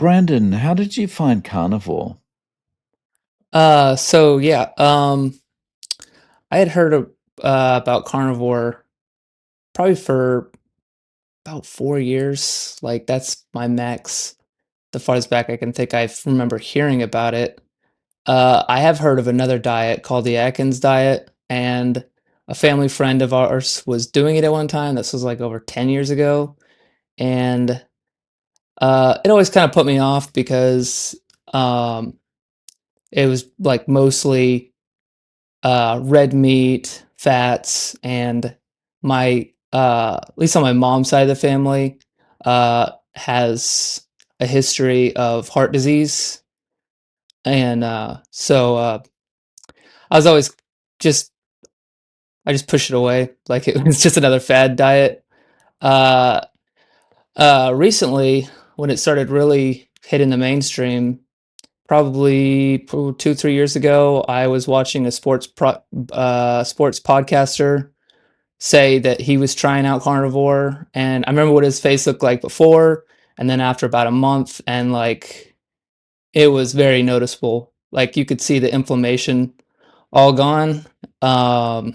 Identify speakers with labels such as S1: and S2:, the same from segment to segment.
S1: Brandon, how did you find Carnivore?
S2: So yeah, I had heard about Carnivore probably for about 4 years. Like that's my max, the farthest back I can think I remember hearing about it. I have heard of another diet called the Atkins diet, and a family friend of ours was doing it at one time. This was like over 10 years ago, and it always kind of put me off because um, it was like mostly red meat, fats, and my at least on my mom's side of the family has a history of heart disease, and I was always just I just pushed it away like it was just another fad diet. Uh, Recently, when it started really hitting the mainstream, probably 2 3 years ago, I was watching a sports podcaster say that he was trying out carnivore, and I remember what his face looked like before and then after about a month, and like it was very noticeable. Like you could see the inflammation all gone. um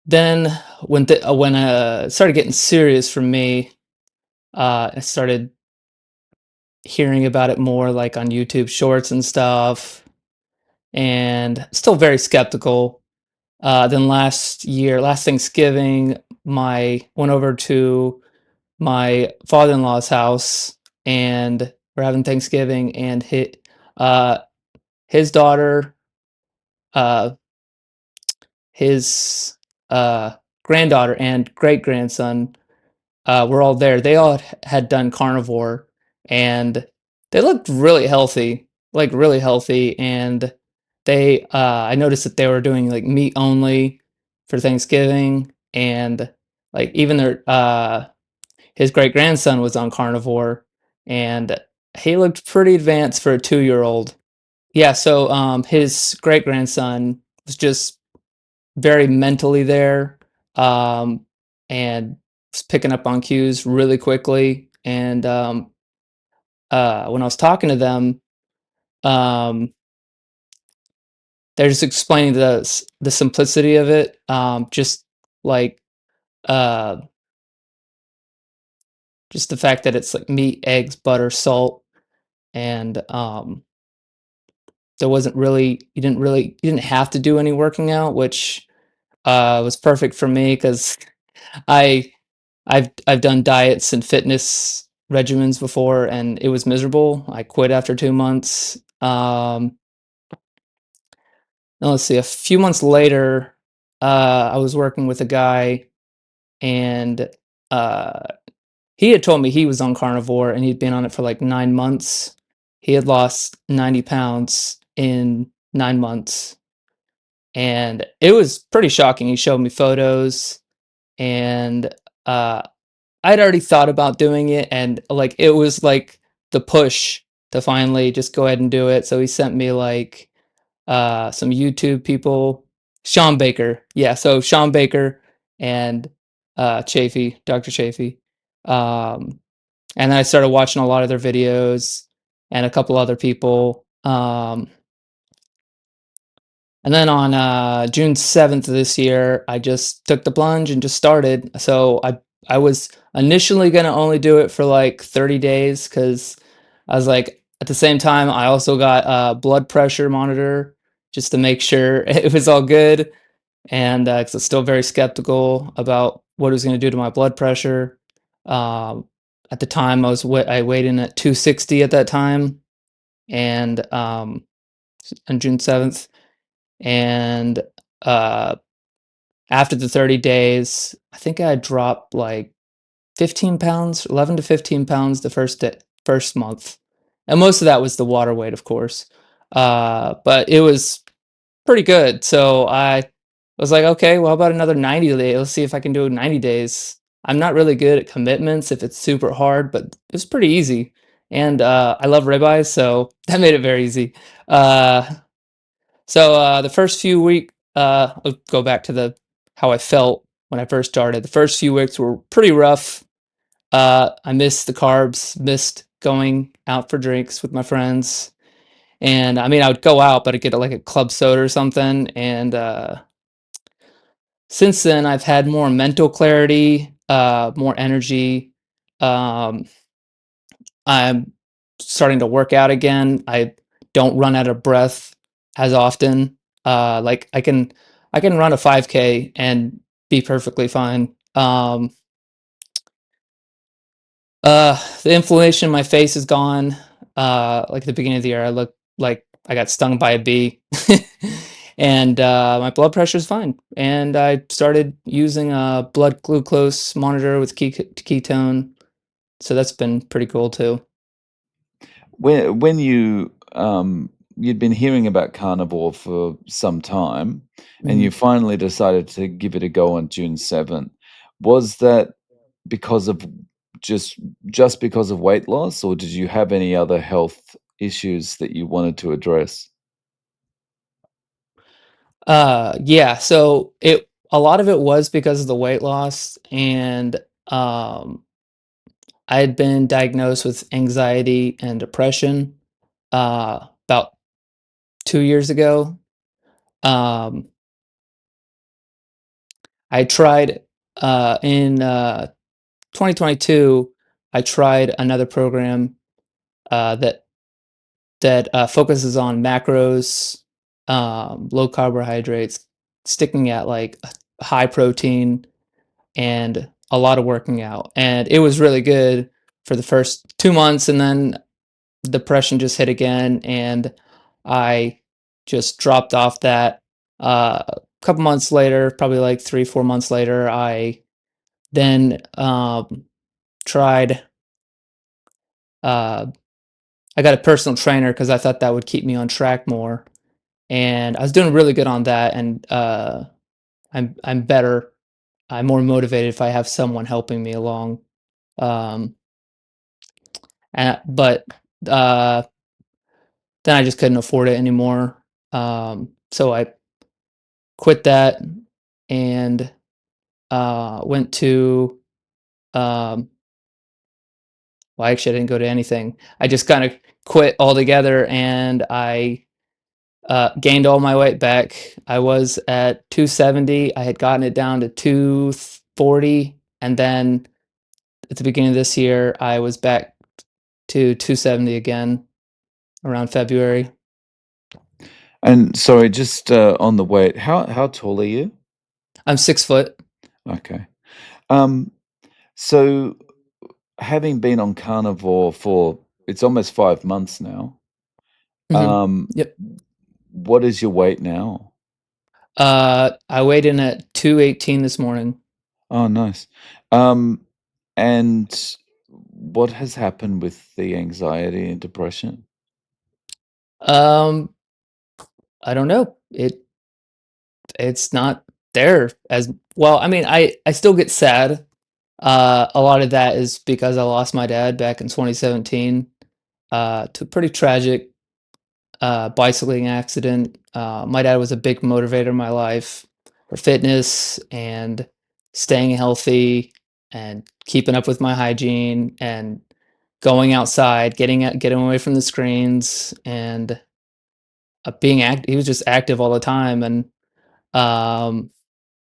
S2: then when it started getting serious for me, I started hearing about it more like on YouTube shorts and stuff, and still very skeptical. Then last Thanksgiving, my went over to my father-in-law's house, and we're having Thanksgiving, and uh, his daughter, uh, his granddaughter, and great grandson were all there. They all had done carnivore, and they looked really healthy, like really healthy. And I noticed that they were doing like meat only for Thanksgiving, and like even his great grandson was on carnivore, and he looked pretty advanced for a 2 year old. Yeah, so his great grandson was just very mentally there, um, and was picking up on cues really quickly. And when I was talking to them, um, they're just explaining the simplicity of it, just like uh, just the fact that it's like meat, eggs, butter, salt, and there wasn't really you didn't have to do any working out, which was perfect for me because I I've done diets and fitness regimens before, and it was miserable. I quit after 2 months. Now let's see, a few months later, I was working with a guy, and uh, he had told me he was on carnivore and he'd been on it for like 9 months. He had lost 90 pounds in 9 months, and it was pretty shocking. He showed me photos, and uh, I'd already thought about doing it, and like it was like the push to finally just go ahead and do it. So he sent me like some YouTube people, Sean Baker. Yeah, so Sean Baker and Dr. Chafee. Um, and then I started watching a lot of their videos and a couple other people. And then on June 7th of this year, I just took the plunge and just started. So I was initially going to only do it for like 30 days because I was like, at the same time, I also got a blood pressure monitor just to make sure it was all good. And because I'm still very skeptical about what it was going to do to my blood pressure. Um, at the time, I weighed in at 260 at that time, and on June 7th. And uh, after the 30 days, I think I dropped like 15 pounds, 11 to 15 pounds the first month. And most of that was the water weight, of course. But it was pretty good. So I was like, okay, well, how about another 90 days? Let's see if I can do 90 days. I'm not really good at commitments if it's super hard, but it was pretty easy. And I love ribeyes, so that made it very easy. Uh, the first few week, I'll go back to the how I felt when I first started. The first few weeks were pretty rough. I missed the carbs, missed going out for drinks with my friends. And I mean, I would go out, but I'd get like a club soda or something. And since then, I've had more mental clarity, more energy. Um, I'm starting to work out again. I don't run out of breath as often. Like I can run a 5K and be perfectly fine. The inflammation in my face is gone. Like at the beginning of the year, I looked like I got stung by a bee. And my blood pressure is fine. And I started using a blood glucose monitor with ketone. So that's been pretty cool too.
S1: When you'd been hearing about carnivore for some time, and you
S2: Mhm.
S1: finally decided to give it a go on June 7th, was that because of just just because of weight loss, or did you have any other health issues that you wanted to address?
S2: Yeah, so it a lot of it was because of the weight loss, and um I had been diagnosed with anxiety and depression about 2 years ago. Um I tried in 2022, I tried another program that focuses on macros, low carbohydrates, sticking at like high protein and a lot of working out. And it was really good for the first 2 months, and then depression just hit again, and I just dropped off that. A couple months later, probably like 3, 4 months later, I then tried. Uh, I got a personal trainer because I thought that would keep me on track more, and I was doing really good on that. And I'm better. I'm more motivated if I have someone helping me along. Um, but uh, then I just couldn't afford it anymore. So I quit that and went to um, well, actually, I didn't go to anything. I just kind of quit altogether, and I gained all my weight back. I was at 270. I had gotten it down to 240, and then at the beginning of this year, I was back to 270 again around February.
S1: And sorry, just, on the weight, how tall are you?
S2: I'm 6 foot.
S1: Okay. Um, so having been on carnivore for it's almost 5 months now,
S2: Hmm.
S1: um,
S2: Yep.
S1: what is your weight now?
S2: I weighed in at 218 this morning.
S1: Oh, nice. Um, and what has happened with the anxiety and depression?
S2: Um, I don't know. It's not there as well. I mean, I still get sad. A lot of that is because I lost my dad back in 2017 to a pretty tragic bicycling accident. My dad was a big motivator in my life for fitness and staying healthy and keeping up with my hygiene and going outside, getting away from the screens, and being act. He was just active all the time, and um,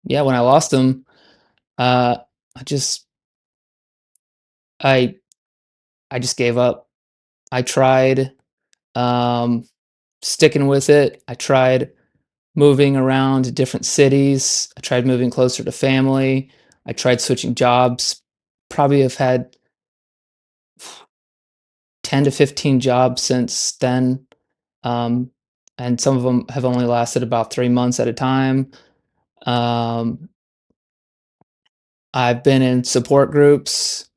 S2: yeah, when I lost him, uh, I just I I just gave up. I tried um, sticking with it. I tried moving around to different cities. I tried moving closer to family. I tried switching jobs. Probably have had 10 to 15 jobs since then. Um, and some of them have only lasted about 3 months at a time. Um, I've been in support groups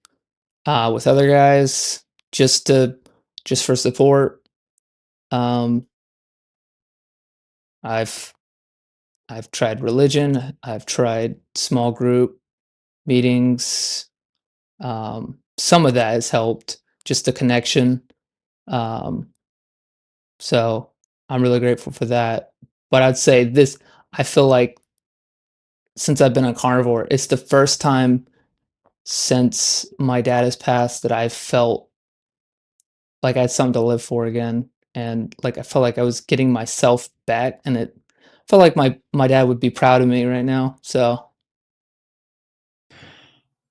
S2: with other guys just to just for support. Um, I've I've tried religion. I've tried small group meetings. Some of that has helped, just the connection. Um, so I'm really grateful for that. But I'd say this, I feel like since I've been on carnivore, it's the first time since my dad has passed that I've felt like I had something to live for again, and, like, I felt like I was getting myself back, and it felt like my dad would be proud of me right now, so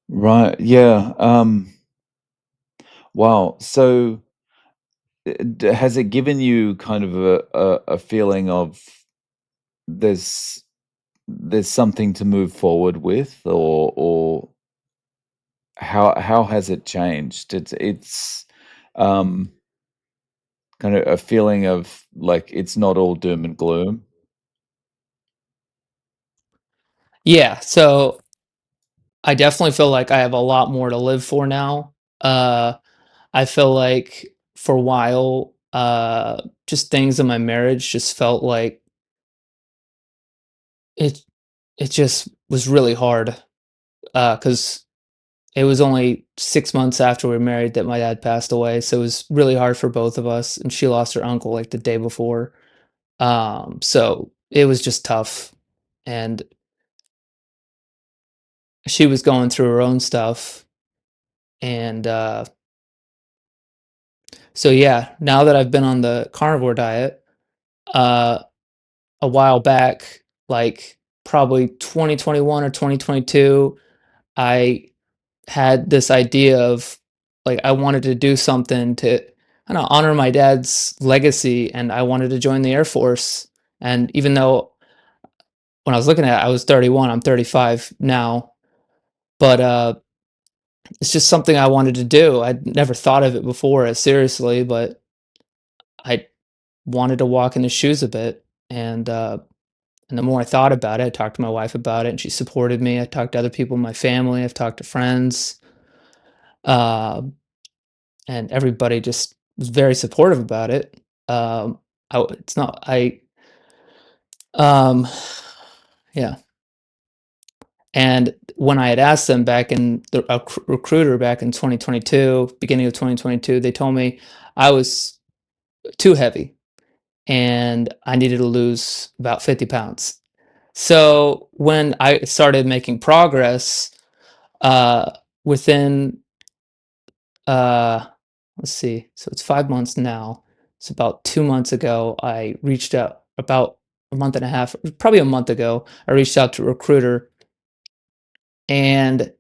S1: Right, yeah, wow, so, has it given you kind of a feeling of there's there's something to move forward with, or how has it changed? It's, um, kinda a feeling of, like, it's not all doom and gloom?
S2: yeah, so I definitely feel like I have a lot more to live for now. I feel like for a while, just things in my marriage just felt like it it just was really hard, because it was only 6 months after we were married that my dad passed away, so it was really hard for both of us, and she lost her uncle, like, the day before. So it was just tough, and she was going through her own stuff, and, so yeah, now that I've been on the carnivore diet, uh, a while back, like, probably 2021 or 2022, I had this idea of, like, I wanted to do something to, I don't know, honor my dad's legacy, and I wanted to join the Air Force, and even though when I was looking at it, I was 31, I'm 35 now, but, it's just something I wanted to do. I'd never thought of it before as seriously, but I wanted to walk in his shoes a bit, and the more I thought about it, I talked to my wife about it, and she supported me. I talked to other people in my family, I've talked to friends, uh, and everybody just was very supportive about it. It's not um, yeah. And when I had asked them back in the recruiter back in 2022, beginning of 2022, they told me I was too heavy and I needed to lose about 50 pounds. So when I started making progress, uh, within, uh, let's see, so it's 5 months now. It's about 2 months ago, I reached out about a month and a half, probably a month ago, I reached out to a recruiter and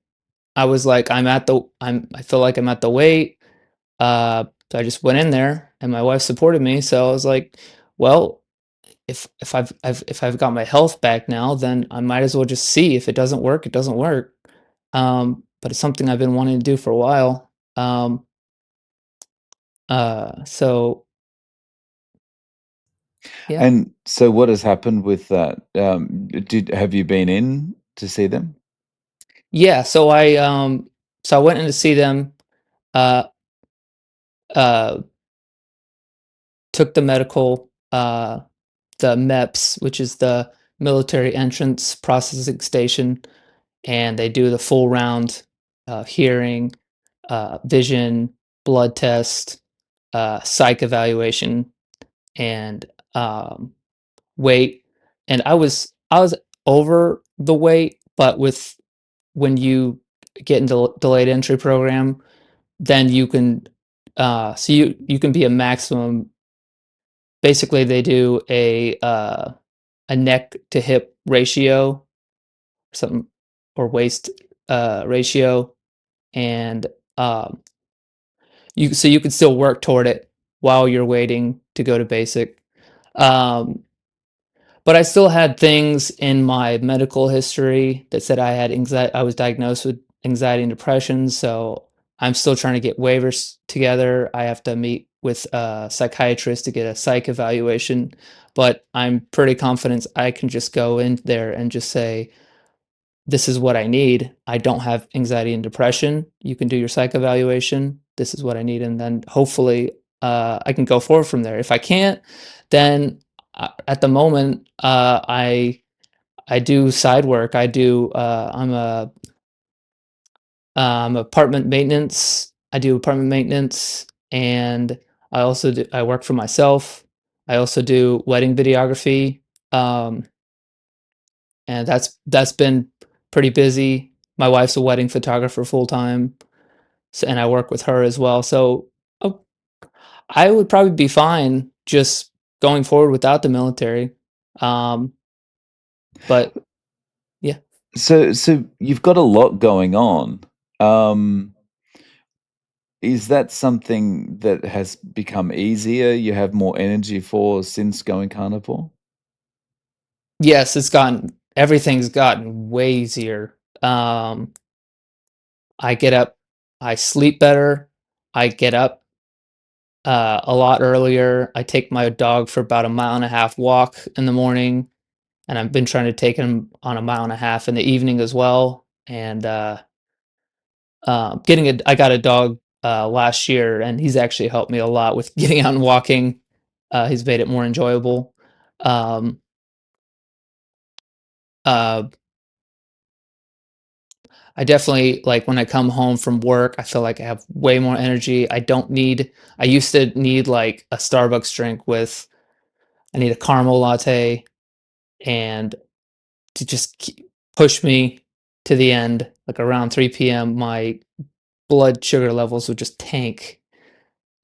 S2: I was like, I feel like I'm at the weight. So I just went in there and my wife supported me. So I was like, well, if I've got my health back now, then I might as well just see if it doesn't work, it doesn't work. But it's something I've been wanting to do for a while. So yeah.
S1: And so what has happened with that? Did have you been in to see them?
S2: Yeah, so I went in to see them, uh uh took the medical, the MEPS, which is the military entrance processing station, and they do the full round, hearing, vision, blood test, psych evaluation, and, weight. And I was over the weight, but with when you get into delayed entry program, then you can, so you can be a maximum. Basically, they do a neck to hip ratio, or something, or waist, ratio, and, um, you can still work toward it while you're waiting to go to basic. Um, but I still had things in my medical history that said I was diagnosed with anxiety and depression, so I'm still trying to get waivers together. I have to meet with a psychiatrist to get a psych evaluation, but I'm pretty confident I can just go in there and just say, this is what I need. I don't have anxiety and depression. You can do your psych evaluation. This is what I need. And then hopefully, I can go forward from there. If I can't, then, at the moment, I do side work. I'm apartment maintenance. I do apartment maintenance, and I work for myself. I also do wedding videography. Um, and that's been pretty busy. my wife's a wedding photographer full time, and I work with her as well. So uh, I would probably be fine just going forward without the military. Um, but yeah.
S1: So you've got a lot going on. Um, is that something that has become easier, you have more energy for since going carnivore?
S2: Yes, everything's gotten way easier. I get up, I sleep better, I get up a lot earlier. I take my dog for about a mile and a half walk in the morning, and I've been trying to take him on a mile and a half in the evening as well. And I got a dog last year, and he's actually helped me a lot with getting out and walking. He's made it more enjoyable. Um, uh, I definitely like when I come home from work, I feel like I have way more energy. I used to need like a Starbucks drink I need a caramel latte and to just push me to the end, like around 3 p.m., my blood sugar levels would just tank.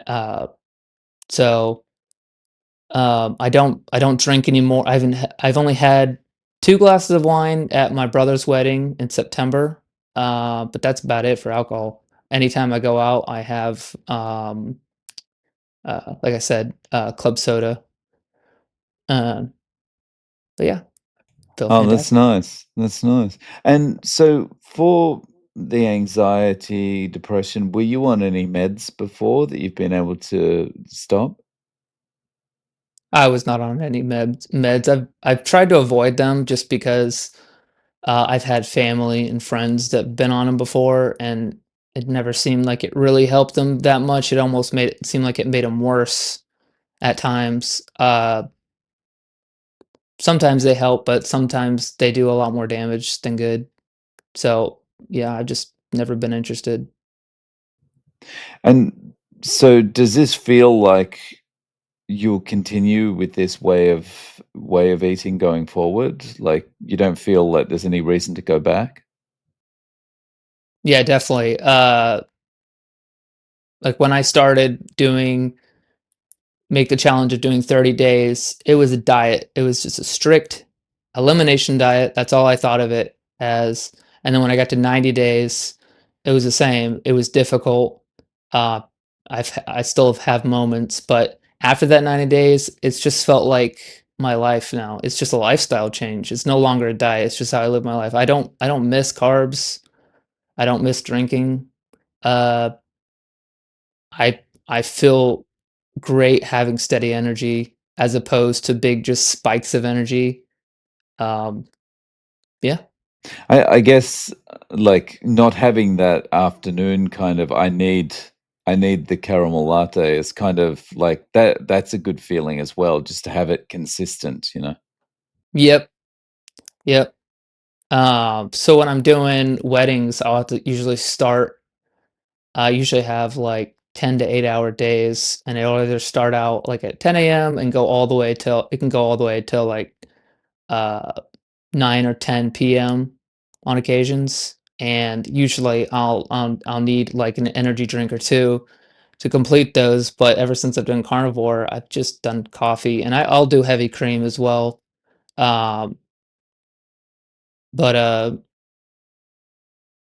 S2: Uh, so I don't drink anymore. I've only had 2 glasses of wine at my brother's wedding in September, but that's about it for alcohol. Anytime I go out, I have like I said, club soda. Um, but yeah, feel
S1: Oh, that's
S2: fantastic.
S1: nice. That's nice. And so for the anxiety, depression, were you on any meds before that you've been able to stop?
S2: I was not on any meds. I've tried to avoid them just because I've had family and friends that've been on them before, and it never seemed like it really helped them that much. It almost made it seem like it made them worse at times. Sometimes they help, but sometimes they do a lot more damage than good. So yeah, I've just never been interested.
S1: And so does this feel like you'll continue with this way of eating going forward? Like, you don't feel like there's any reason to go back?
S2: Yeah, definitely. Like when I started doing make the challenge of doing 30 days, it was a diet. It was just a strict elimination diet. That's all I thought of it as. And then when I got to 90 days, it was the same. It was difficult. Uh, I still have moments, but after that 90 days, it's just felt like my life now. It's just a lifestyle change. It's no longer a diet. It's just how I live my life. I don't miss carbs. I don't miss drinking. Uh, I feel great having steady energy as opposed to big just spikes of energy. Um, yeah.
S1: I guess, like, not having that afternoon kind of, I need the caramel latte is kind of like that's a good feeling as well, just to have it consistent, you know?
S2: Yep. Yep. So when I'm doing weddings, I'll have to usually start. I usually have like 10 to 8 hour days, and it'll either start out like at 10 a.m. and go all the way till it can go all the way till like uh 9 or 10 p.m. on occasions. And usually I'll need like an energy drink or two to complete those. But ever since I've done carnivore, I've just done coffee, and I'll do heavy cream as well. Um, but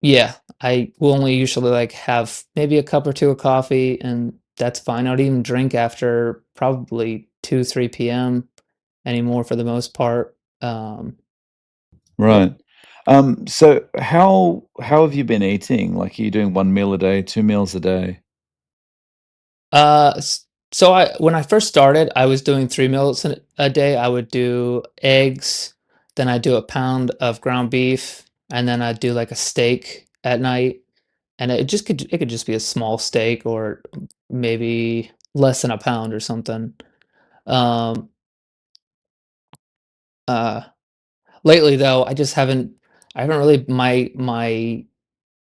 S2: yeah, I will only usually like have maybe a cup or two of coffee, and that's fine. I don't even drink after probably 2, 3 p.m. anymore for the most part. Yep.
S1: Right. So how have you been eating? Like, are you doing 1 meal a day, 2 meals a day?
S2: So when I first started, I was doing 3 meals a day. I would do eggs, then I'd do a pound of ground beef, and then I'd do like a steak at night. And it could just be a small steak or maybe less than a pound or something. Um, uh, Lately though, I haven't really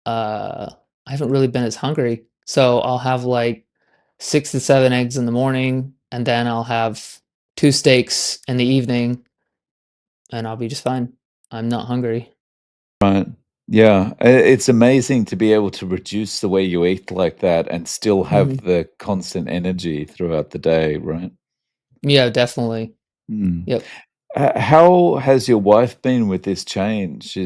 S2: uh I haven't really been as hungry. So I'll have like 6 to 7 eggs in the morning, and then I'll have 2 steaks in the evening, and I'll be just fine. I'm not hungry.
S1: Right. Yeah, it's amazing to be able to reduce the way you eat like that and still have
S2: Mhm.
S1: the constant energy throughout the day, right?
S2: Yeah, definitely.
S1: Mm.
S2: Yep.
S1: How has your wife been with this change?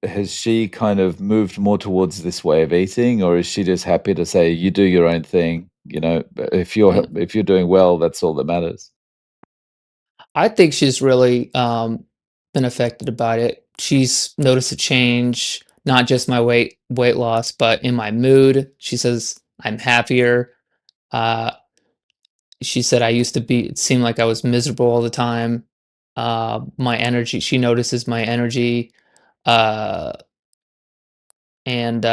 S1: Has she kind of moved more towards this way of eating, or is she just happy to say, "You do your own thing,"
S2: Yeah.
S1: if you're doing well, that's all that matters?
S2: I think she's really, been affected by it. She's noticed a change, not just my weight loss, but in my mood. She says I'm happier. Uh, she said I used to be it seemed like I was miserable all the time. My energy she notices my energy, uh, and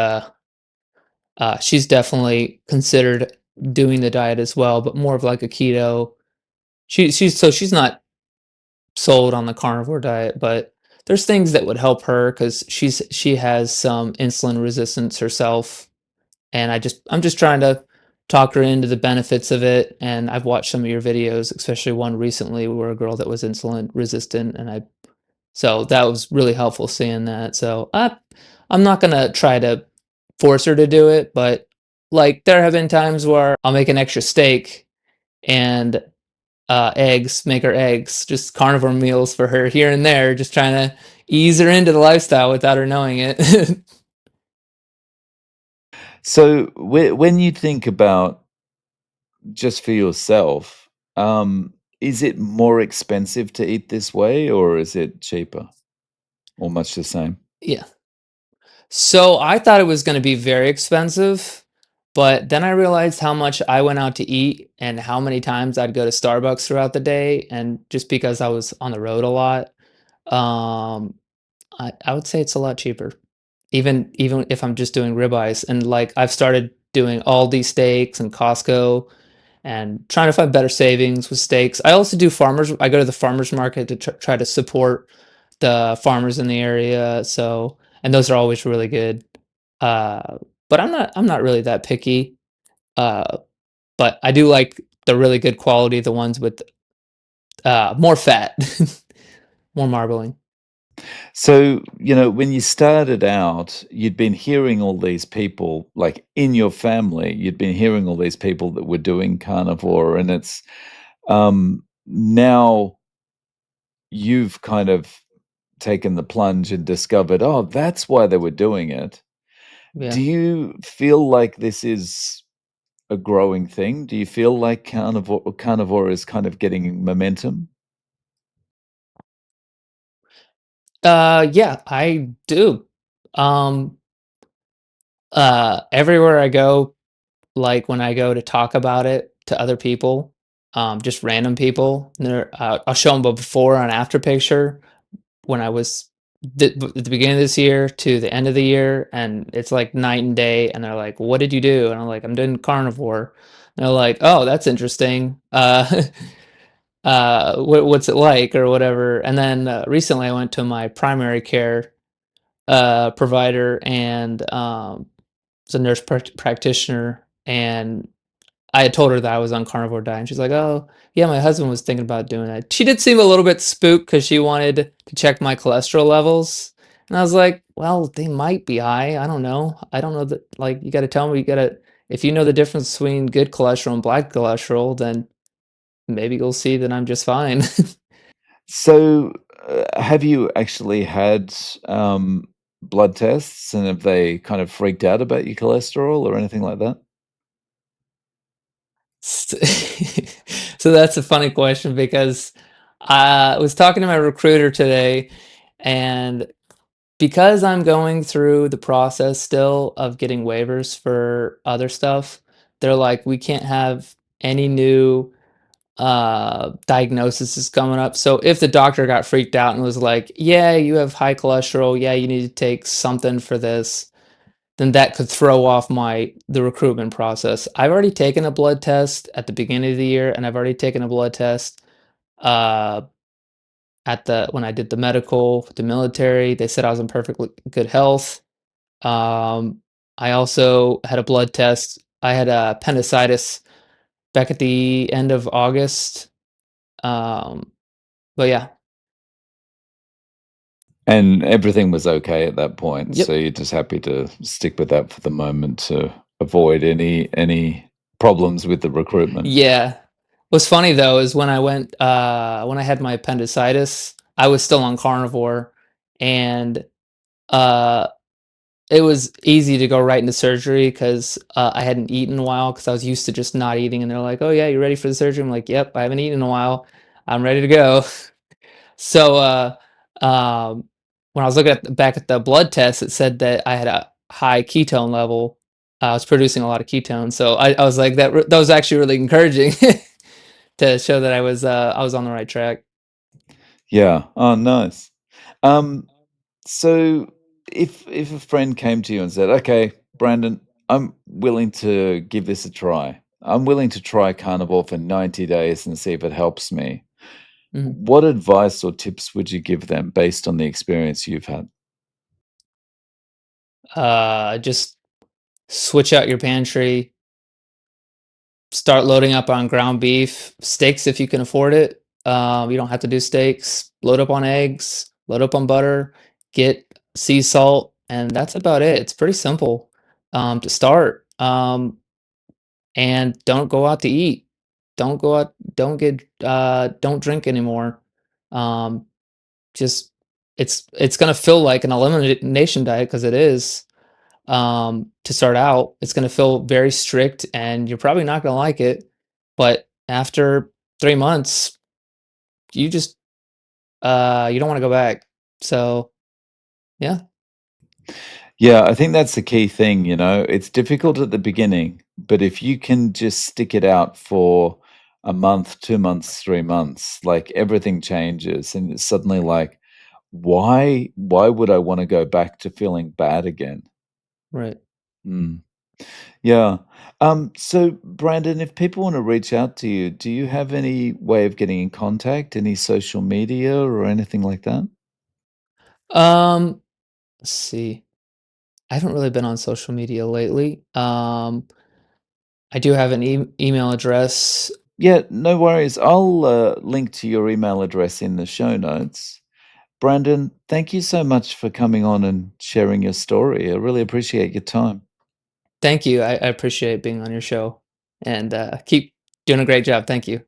S2: she's definitely considered doing the diet as well, but more of like a keto. She's not sold on the carnivore diet, but there's things that would help her because she has some insulin resistance herself, and I'm just trying to talk her into the benefits of it. And I've watched some of your videos, especially one recently where a girl that was insulin resistant, and I so that was really helpful seeing that. So I'm not gonna try to force her to do it, but like there have been times where I'll make an extra steak and eggs, make her eggs, just carnivore meals for her here and there, just trying to ease her into the lifestyle without her knowing it.
S1: So, when you think about just for yourself, is it more expensive to eat this way, or is it cheaper, or much the same?
S2: Yeah. So I thought it was going to be very expensive, but then I realized how much I went out to eat and how many times I'd go to Starbucks throughout the day. And just because I was on the road a lot, um, I would say it's a lot cheaper. Even if I'm just doing ribeyes and like I've started doing Aldi steaks and Costco and trying to find better savings with steaks. I also do farmers. I go to the farmers market to try to support the farmers in the area. So, and those are always really good. Uh, but I'm not really that picky. Uh, but I do like the really good quality, the ones with more fat, more marbling.
S1: So, when you started out, you'd been hearing all these people, like in your family, you'd been hearing all these people that were doing carnivore, and it's now you've kind of taken the plunge and discovered, oh, that's why they were doing it.
S2: Yeah.
S1: Do you feel like this is a growing thing? Do you feel like carnivore is kind of getting momentum?
S2: Yeah, I do. Um, Everywhere I go, like, when I go to talk about it to other people, just random people, I'll show them a before and after picture when I was at the beginning of this year to the end of the year, and it's like night and day, and they're like, "What did you do?" And I'm like, "I'm doing carnivore." And they're like, "Oh, that's interesting. What's it like?" Or whatever. And then, recently, I went to my primary care, provider, and, it's a nurse practitioner, and I had told her that I was on carnivore diet, and she's like, "Oh, yeah, my husband was thinking about doing it." She did seem a little bit spooked because she wanted to check my cholesterol levels, and I was like, "Well, they might be high. I don't know. I don't know that. Like, you got to tell me. You got to. If you know the difference between good cholesterol and black cholesterol, then maybe you'll see that I'm just fine."
S1: So, have you actually had blood tests, and have they kind of freaked out about your cholesterol or anything like that?
S2: So that's a funny question because I was talking to my recruiter today, and because I'm going through the process still of getting waivers for other stuff, they're like, "We can't have any new, diagnoses coming up." So if the doctor got freaked out and was like, "Yeah, you have high cholesterol. Yeah, you need to take something for this," then that could throw off the recruitment process. I've already taken a blood test at the beginning of the year, and I've already taken a blood test, uh, at the when I did the medical, the military. They said I was in perfectly good health. Um, I also had a blood test. I had appendicitis back at the end of August. Um, but yeah,
S1: And everything was okay at that point, so
S2: Yep.
S1: you're just happy to stick with that for the moment to avoid any problems with the recruitment.
S2: Yeah. What's funny though is when I had my appendicitis, I was still on carnivore, and uh it was easy to go right into surgery 'cause, I hadn't eaten in a while because I was used to just not eating, and they're like, "Oh, yeah, you ready for the surgery?" I'm like, "Yep, I haven't eaten in a while. I'm ready to go." So, um, when I was looking at back at the blood test, it said that I had a high ketone level. I was producing a lot of ketones, so I was like, that was actually really encouraging to show that I was on the right track.
S1: Yeah. Oh, nice. Um, so if a friend came to you and said, "Okay, Brandon, I'm willing to give this a try. I'm willing to try carnivore for 90 days and see if it helps me."
S2: Mhm.
S1: What advice or tips would you give them based on the experience you've had?
S2: Just switch out your pantry, start loading up on ground beef, steaks if you can afford it. You don't have to do steaks. Load up on eggs, load up on butter, get sea salt, and that's about it. It's pretty simple to start. And don't go out to eat. Don't go out. Don't drink anymore. Um, just it's gonna feel like an elimination diet because it is. To start out. It's going to feel very strict and you're probably not going to like it. But after 3 months, you just, you don't want to go back. So, yeah,
S1: Yeah, I think that's the key thing, you know? It's difficult at the beginning, but if you can just stick it out for a month, 2 months, 3 months, like, everything changes, and it's suddenly like, why would I wanna go back to feeling bad again?"
S2: right.
S1: Mm, yeah. So Brandon, if people wanna reach out to you, do you have any way of getting in contact, any social media or anything like that?
S2: Um, let's see. I haven't really been on social media lately. I do have an email address.
S1: Yeah, no worries. I'll link to your email address in the show notes. Brandon, thank you so much for coming on and sharing your story. I really appreciate your time.
S2: Thank you. I appreciate being on your show and keep doing a great job. Thank you.